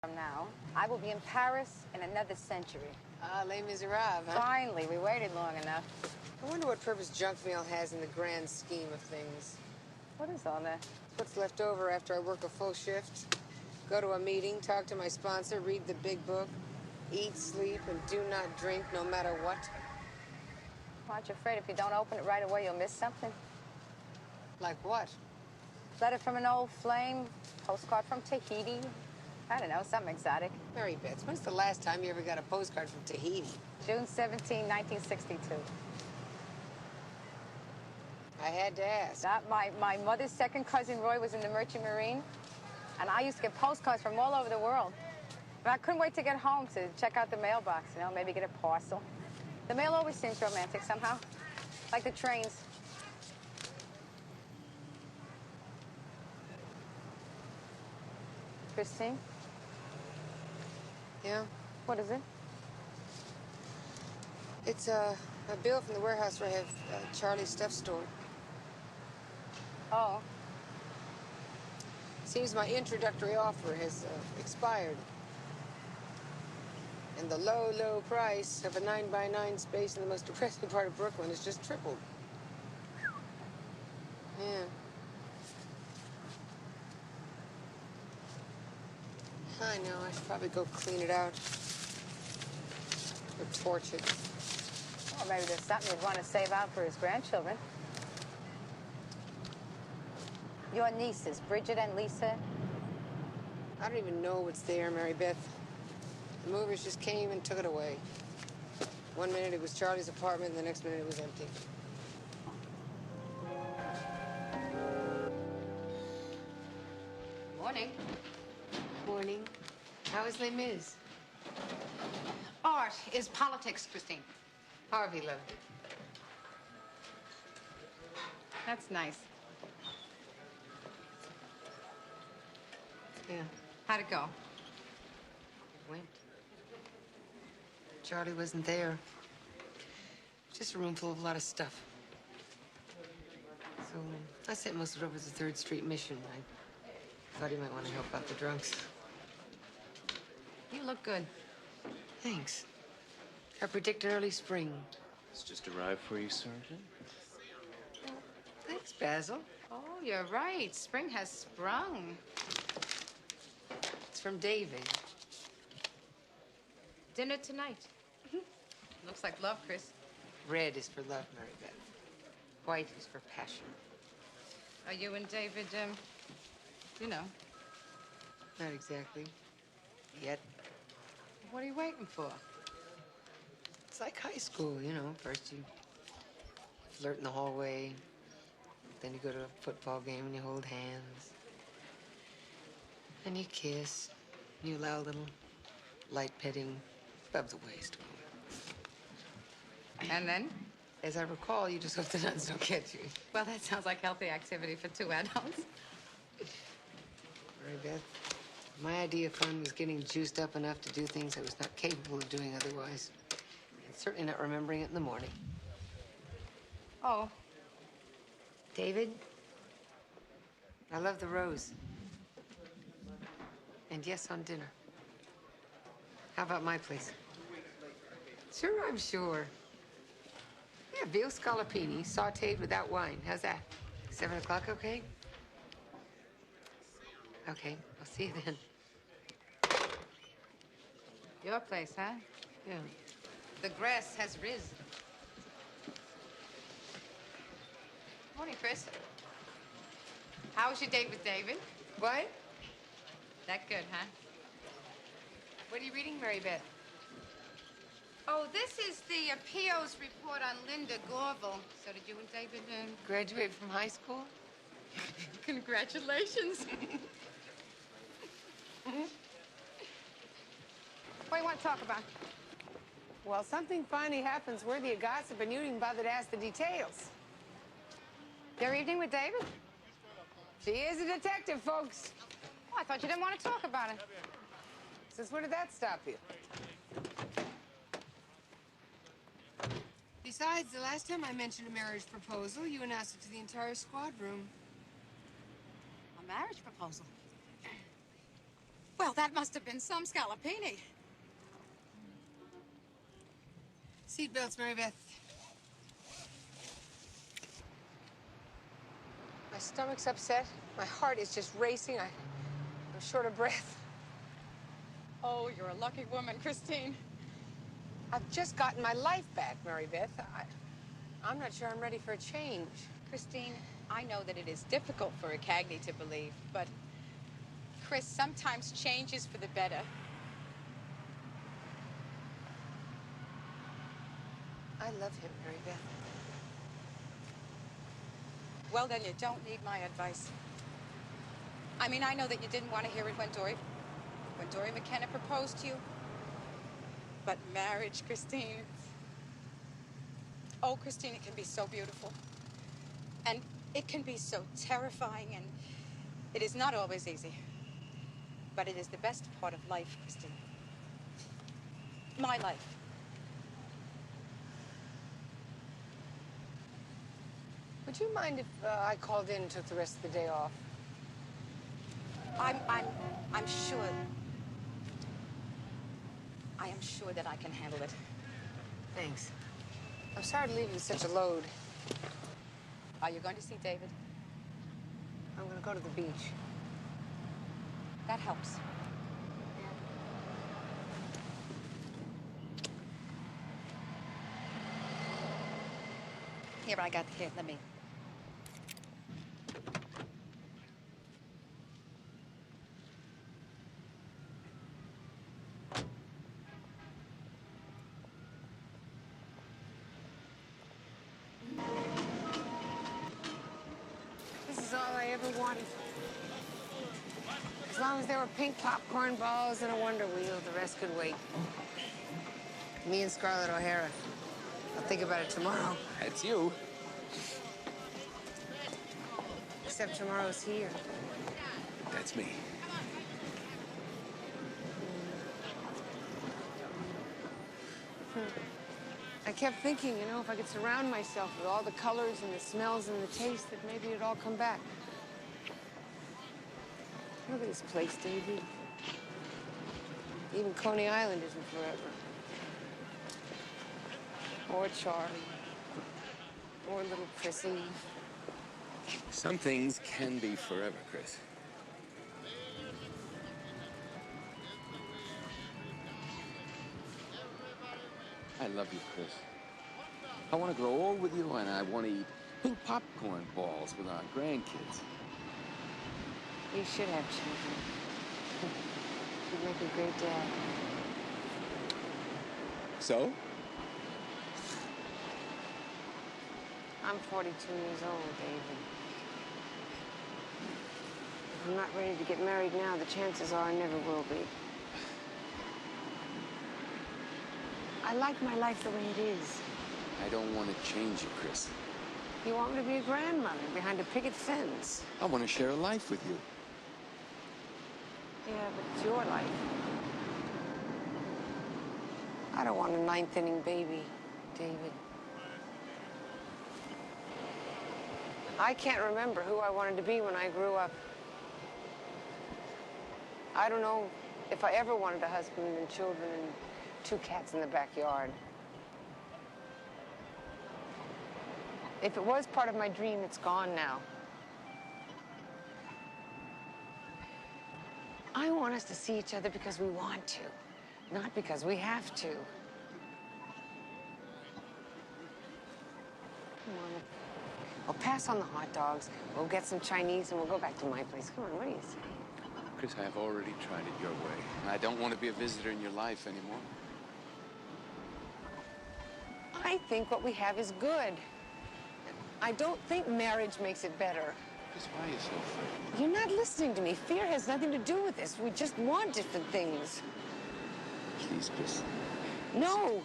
From now, I will be in Paris in another century. Ah, Les Miserables, huh? Finally, we waited long enough. I wonder what purpose junk mail has in the grand scheme of things. What is all that? It's what's left over after I work a full shift. Go to a meeting, talk to my sponsor, read the big book, eat, sleep, and do not drink no matter what. Aren't you afraid if you don't open it right away, you'll miss something? Like what? Letter from an old flame, postcard from Tahiti. I don't know, something exotic. Mary Beth, when's the last time you ever got a postcard from Tahiti? June 17, 1962. I had to ask. My mother's second cousin, Roy, was in the Merchant Marine, and I used to get postcards from all over the world. But I couldn't wait to get home to check out the mailbox, you know, maybe get a parcel. The mail always seems romantic somehow, like the trains. Christine? Yeah? What is it? It's a bill from the warehouse where I have Charlie's stuff stored. Oh. Seems my introductory offer has expired. And the low, low price of a 9x9 space in the most depressing part of Brooklyn has just tripled. Yeah. I know, I should probably go clean it out. Or torch it. Well, maybe there's something you'd want to save out for his grandchildren. Your nieces, Bridget and Lisa. I don't even know what's there, Mary Beth. The movers just came and took it away. One minute it was Charlie's apartment, and the next minute it was empty. Morning. Morning. How is Les Mis? Art is politics, Christine. Harvey, love. That's nice. Yeah, How'd it go? it went. Charlie wasn't there. Just a room full of a lot of stuff. So I sent most of it over to the 3rd Street Mission. I thought he might want to help out the drunks. You look good. Thanks. I predict early spring. It's just arrived for you, Sergeant. Thanks, Basil. Oh, you're right. Spring has sprung. It's from David. Dinner tonight. Looks like love, Chris. Red is for love, Mary Beth. White is for passion. Are you and David, you know? Not exactly. Yet. What are you waiting for? It's like high school, you know. First you flirt in the hallway. Then you go to a football game and you hold hands. And you kiss. You allow a little light petting above the waist. And then? As I recall, you just hope the nuns don't catch you. Well, that sounds like healthy activity for 2 adults. Mary Beth, my idea of fun was getting juiced up enough to do things I was not capable of doing otherwise. And certainly not remembering it in the morning. Oh. David, I love the rose. And yes, on dinner. How about my place? Sure, I'm sure. Yeah, veal scallopini, sautéed without wine. How's that? 7 o'clock, okay? Okay, I'll see you then. Your place, huh? Yeah. The grass has risen. Morning, Chris. How was your date with David? What? That good, huh? What are you reading, Mary Beth? Oh, this is the PO's report on Linda Gorville. So did you and David, Graduate from high school? Congratulations. What do you want to talk about? Well, something finally happens worthy of gossip, and you didn't bother to ask the details. Your evening with David? She is a detective, folks. Oh, I thought you didn't want to talk about it. Since when did that stop you? Besides, the last time I mentioned a marriage proposal, you announced it to the entire squad room. A marriage proposal. Well, that must have been some scallopini. Seatbelts, Mary Beth. My stomach's upset. My heart is just racing. I'm short of breath. Oh, you're a lucky woman, Christine. I've just gotten my life back, Mary Beth. I'm not sure I'm ready for a change. Christine, I know that it is difficult for a Cagney to believe, but Chris, sometimes change is for the better. I love him, Mary Beth. Well, then you don't need my advice. I mean, I know that you didn't want to hear it when Dory McKenna proposed to you. But marriage, Christine. Oh, Christine, it can be so beautiful. And it can be so terrifying, and it is not always easy. But it is the best part of life, Christine. My life. Would you mind if I called in and took the rest of the day off? I'm sure. I am sure that I can handle it. Thanks. I'm sorry to leave you with such a load. Are you going to see David? I'm going to go to the beach. That helps. Here, let me. This is all I ever wanted. As long as there were pink popcorn balls and a Wonder Wheel, the rest could wait. Me and Scarlett O'Hara. I'll think about it tomorrow. That's you. Except tomorrow's here. That's me. I kept thinking, you know, if I could surround myself with all the colors and the smells and the tastes, that maybe it'd all come back. Look at this place, Davy. Even Coney Island isn't forever. Or Charlie. Or little Chrissy. Some things can be forever, Chris. I love you, Chris. I want to grow old with you, and I want to eat pink popcorn balls with our grandkids. You should have children. You'd make a great dad. So? I'm 42 years old, David. If I'm not ready to get married now, the chances are I never will be. I like my life the way it is. I don't want to change you, Chris. You want me to be a grandmother behind a picket fence? I want to share a life with you. Yeah, but it's your life. I don't want a ninth-inning baby, David. I can't remember who I wanted to be when I grew up. I don't know if I ever wanted a husband and children and 2 cats in the backyard. If it was part of my dream, it's gone now. I want us to see each other because we want to, not because we have to. Come on. We'll pass on the hot dogs, we'll get some Chinese, and we'll go back to my place. Come on, what do you say? Chris, I have already tried it your way. I don't want to be a visitor in your life anymore. I think what we have is good. I don't think marriage makes it better. Chris, why are you so afraid? You're not listening to me. Fear has nothing to do with this. We just want different things. Please, Chris. No.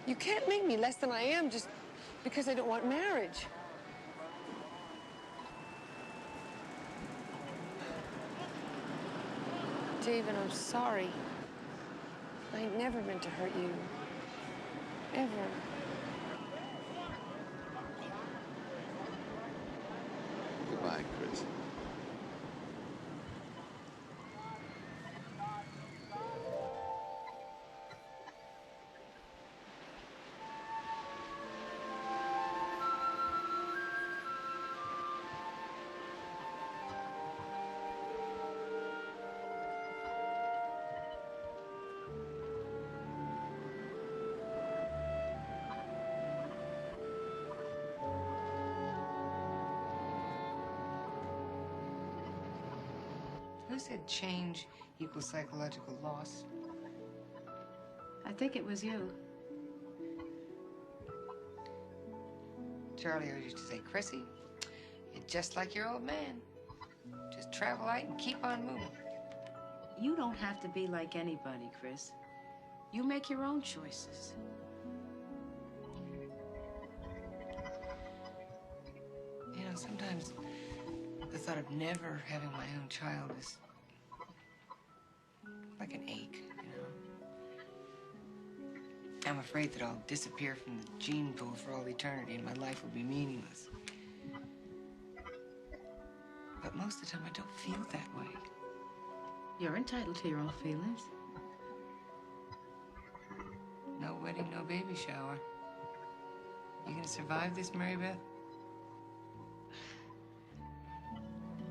You can't make me less than I am just because I don't want marriage. David, I'm sorry. I never meant to hurt you. Ever. Goodbye, Chris. Who said change equals psychological loss? I think it was you. Charlie always used to say, Chrissy, you're just like your old man. Just travel light and keep on moving. You don't have to be like anybody, Chris. You make your own choices. You know, sometimes the thought of never having my own child is like an ache, you know? I'm afraid that I'll disappear from the gene pool for all eternity and my life will be meaningless. But most of the time, I don't feel that way. You're entitled to your own feelings. No wedding, no baby shower. You gonna survive this, Mary Beth?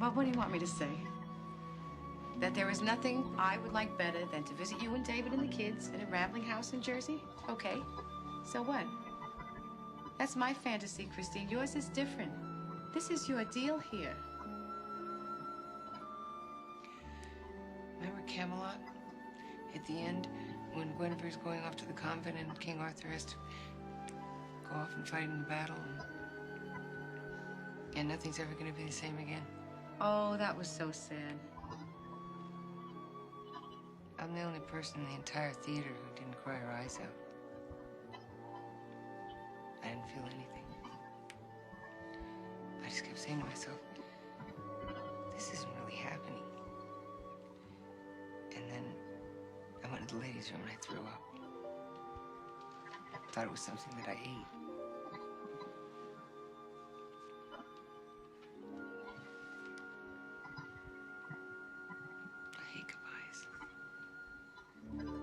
Well, what do you want me to say? That there is nothing I would like better than to visit you and David and the kids in a rambling house in Jersey? Okay. So what? That's my fantasy, Christine. Yours is different. This is your deal here. Remember Camelot? At the end, when Guinevere's going off to the convent and King Arthur has to go off and fight in the battle and nothing's ever gonna be the same again. Oh, that was so sad. I'm the only person in the entire theater who didn't cry her eyes out. I didn't feel anything. I just kept saying to myself, this isn't really happening. And then I went to the ladies' room and I threw up. Thought it was something that I ate.